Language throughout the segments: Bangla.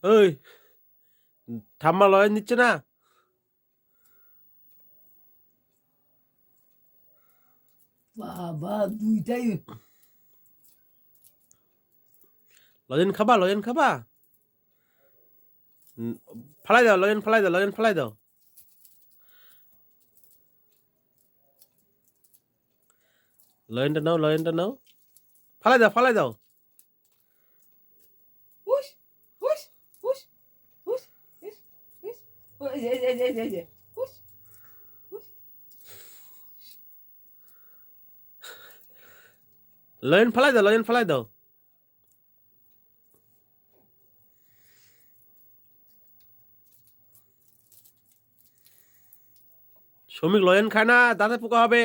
ওই ঠাম্মা লয়েন দিচ্ছে না। বাবা দুইটাই লজেন খাবা, লজেন খাবা? ফালাই দাও, লজেন ফালাই দাও, লজেন ফালাই দাও। লজেনটা নাও, লজেনটা নাও, ফালাই দাও, ফালাই দাও। হুস হুস হুস হুস হুস হুস এই হুস হুস লজেন ফালাই দাও, লজেন ফালাই দাও। শ্রমিক লজেন খায় না, দাঁতে পোকা হবে।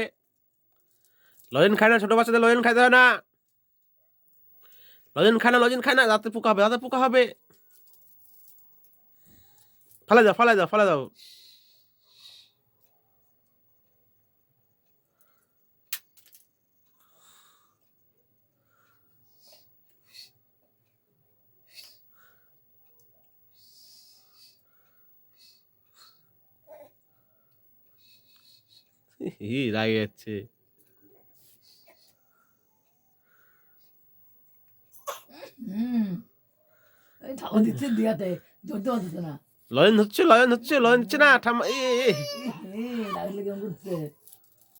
লজেন খায় না, ছোট বাচ্চাদের লজেন খাইতে হয় না। লজেন খায় না, লজেন খায় না, দাঁতে পোকা হবে, দাঁতে পোকা হবে। ফালাই দাও, ফালাই দাও, ফালাই দাও। রাগে যাচ্ছে। ঠাকুর দিচ্ছে দিয়াতে ধরতে পারতেছে না। লজেন হচ্ছে, লজেন হচ্ছে, লজেন হচ্ছে না ঠাম্মা। লাগলে কেমন করছে।